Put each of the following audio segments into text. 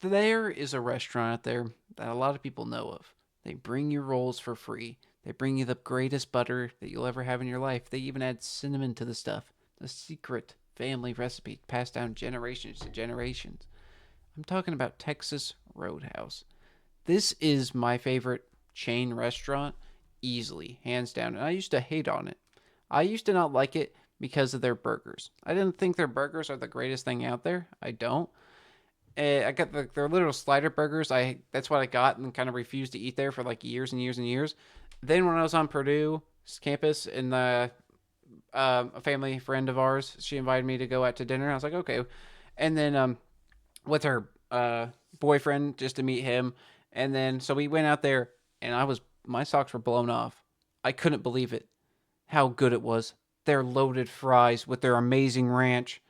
There is a restaurant out there that a lot of people know of. They bring you rolls for free. They bring you the greatest butter that you'll ever have in your life. They even add cinnamon to the stuff. The secret family recipe passed down generations to generations. I'm talking about Texas Roadhouse. This is my favorite chain restaurant, easily, hands down. And I used to hate on it. I used to not like it because of their burgers. I didn't think their burgers are the greatest thing out there. I don't. I got their little slider burgers. That's what I got and kind of refused to eat there for like years and years and years. Then when I was on Purdue's campus and a family friend of ours, she invited me to go out to dinner. I was like, okay. And then with her boyfriend just to meet him. And then so we went out there and my socks were blown off. I couldn't believe it. How good it was. Their loaded fries with their amazing ranch,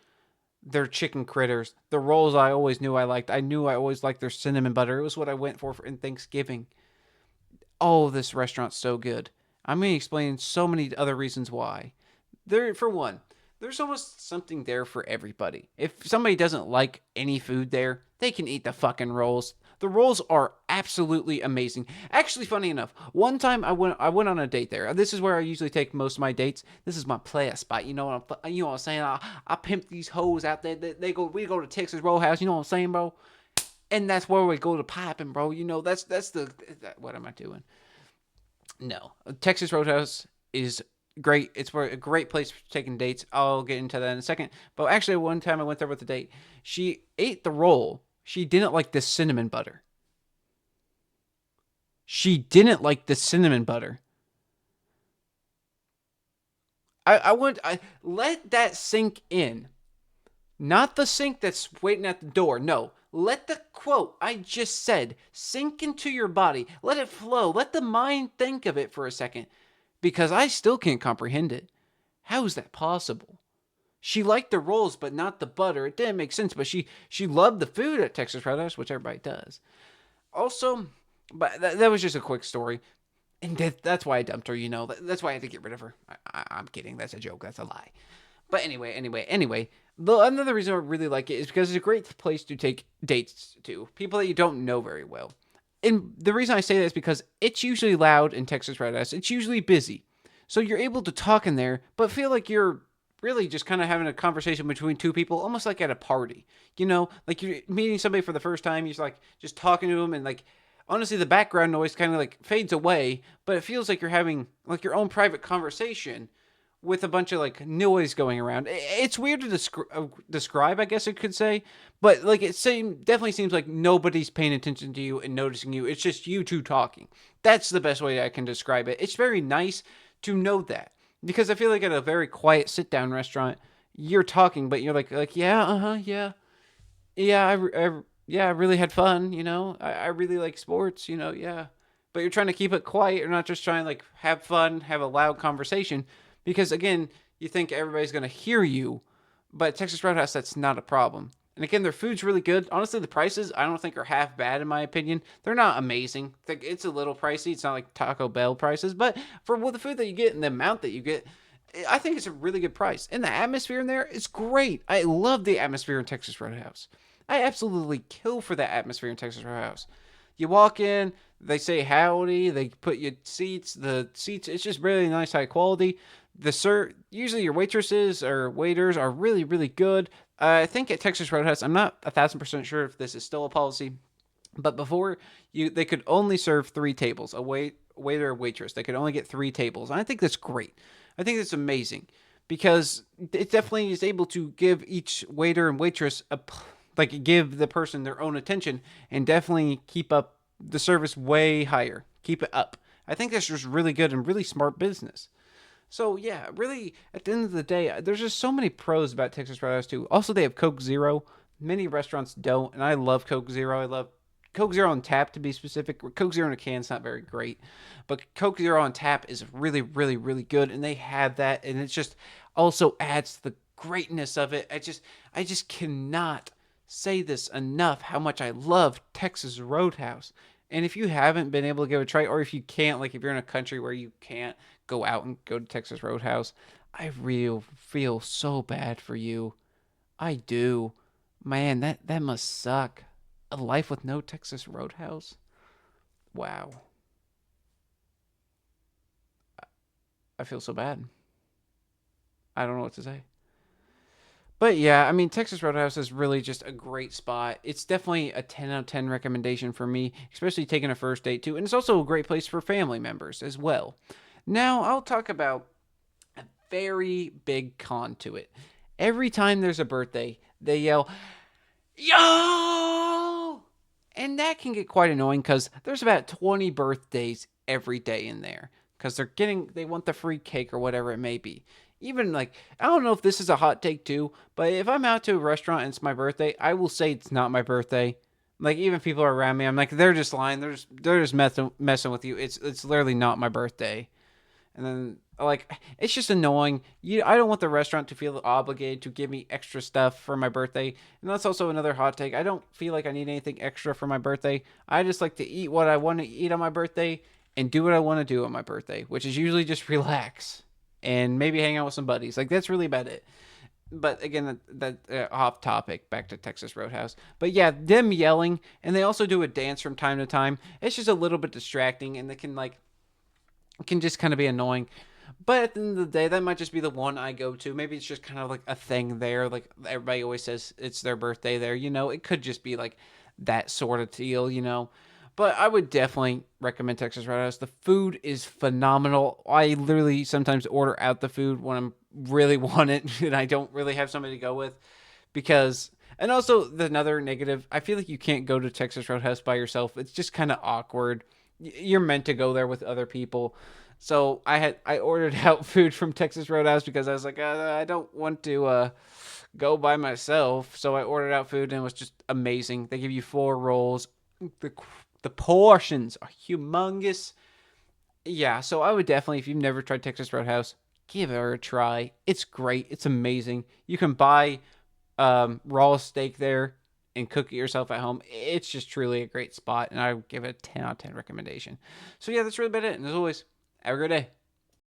their chicken critters, the rolls I always knew I liked. I knew I always liked their cinnamon butter. It was what I went for in Thanksgiving. Oh, this restaurant's so good. I'm going to explain so many other reasons why. For one, there's almost something there for everybody. If somebody doesn't like any food there, they can eat the fucking rolls. The rolls are absolutely amazing. Actually, funny enough, one time I went on a date there. This is where I usually take most of my dates. This is my player spot. You know what I'm saying? I pimp these hoes out there. We go to Texas Roadhouse. You know what I'm saying, bro? And that's where we go to piping, bro. What am I doing? No, Texas Roadhouse is great. It's a great place for taking dates. I'll get into that in a second. But actually, one time I went there with a date. She ate the roll. She didn't like the cinnamon butter. She didn't like the cinnamon butter. I let that sink in. Not the sink that's waiting at the door. No. Let the quote I just said sink into your body. Let it flow. Let the mind think of it for a second. Because I still can't comprehend it. How is that possible? She liked the rolls, but not the butter. It didn't make sense, but she loved the food at Texas Roadhouse, which everybody does. Also, but that was just a quick story. And that's why I dumped her, That's why I had to get rid of her. I'm kidding. That's a joke. That's a lie. But anyway, another reason I really like it is because it's a great place to take dates to people that you don't know very well. And the reason I say that is because it's usually loud in Texas Roadhouse. It's usually busy. So you're able to talk in there, but feel like you're really just kind of having a conversation between two people, almost like at a party. Like you're meeting somebody for the first time. You're just talking to them, and like honestly, the background noise kind of like fades away, but it feels like you're having like your own private conversation with a bunch of like noise going around. It's weird to describe, I guess I could say, but like definitely seems like nobody's paying attention to you and noticing you. It's just you two talking. That's the best way I can describe it. It's very nice to know that because I feel like at a very quiet sit down restaurant, you're talking, but you're like yeah, yeah, yeah, yeah, I really had fun. I really like sports. Yeah, but you're trying to keep it quiet. You're not just trying to like have fun, have a loud conversation, because again, you think everybody's gonna hear you, but Texas Roadhouse, that's not a problem. And again, their food's really good. Honestly, the prices I don't think are half bad in my opinion. They're not amazing. It's a little pricey. It's not like Taco Bell prices, but for the food that you get and the amount that you get, I think it's a really good price. And the atmosphere in there is great. I love the atmosphere in Texas Roadhouse. I absolutely kill for that atmosphere in Texas Roadhouse. You walk in, they say howdy, they put you seats. The seats, it's just really nice, high quality. Usually your waitresses or waiters are really, really good. I think at Texas Roadhouse, I'm not 1,000% sure if this is still a policy, but before they could only serve 3 tables. Waiter or waitress, they could only get 3 tables. And I think that's great. I think that's amazing because it definitely is able to give each waiter and waitress like give the person their own attention and definitely keep up the service way higher. Keep it up. I think that's just really good and really smart business. So yeah, really, at the end of the day, there's just so many pros about Texas Roadhouse too. Also, they have Coke Zero. Many restaurants don't, and I love Coke Zero. I love Coke Zero on tap to be specific. Coke Zero in a can is not very great, but Coke Zero on tap is really, really, really good, and they have that, and it just also adds to the greatness of it. I just cannot say this enough how much I love Texas Roadhouse. And if you haven't been able to give it a try, or if you can't, like if you're in a country where you can't go out and go to Texas Roadhouse, I really feel so bad for you. I do. Man, that must suck. A life with no Texas Roadhouse? Wow. I feel so bad. I don't know what to say. But yeah, I mean, Texas Roadhouse is really just a great spot. It's definitely a 10 out of 10 recommendation for me, especially taking a first date too. And it's also a great place for family members as well. Now, I'll talk about a very big con to it. Every time there's a birthday, they yell, "Yo!" And that can get quite annoying because there's about 20 birthdays every day in there because they want the free cake or whatever it may be. Even like, I don't know if this is a hot take too, but if I'm out to a restaurant and it's my birthday, I will say it's not my birthday. Like, even people are around me, I'm like, they're just lying. They're just messing with you. It's literally not my birthday. And then like, it's just annoying. I don't want the restaurant to feel obligated to give me extra stuff for my birthday. And that's also another hot take. I don't feel like I need anything extra for my birthday. I just like to eat what I want to eat on my birthday and do what I want to do on my birthday, which is usually just relax and maybe hang out with some buddies. Like, that's really about it. But again, that off topic, back to Texas Roadhouse. But yeah, them yelling, and they also do a dance from time to time. It's just a little bit distracting, and they can like, it can just kind of be annoying. But at the end of the day, that might just be the one I go to. Maybe it's just kind of like a thing there. Like, everybody always says it's their birthday there. It could just be like that sort of deal. But I would definitely recommend Texas Roadhouse. The food is phenomenal. I literally sometimes order out the food when I'm really want it and I don't really have somebody to go with because. And also, another negative, I feel like you can't go to Texas Roadhouse by yourself. It's just kind of awkward. You're meant to go there with other people. So I ordered out food from Texas Roadhouse because I was like, I don't want to go by myself. So I ordered out food and it was just amazing. They give you 4 rolls. The the portions are humongous. Yeah, so I would definitely, if you've never tried Texas Roadhouse, give it a try. It's great. It's amazing. You can buy raw steak there and cook it yourself at home. It's just truly a great spot, and I would give it a 10 out of 10 recommendation. So yeah, that's really about it. And as always, have a great day.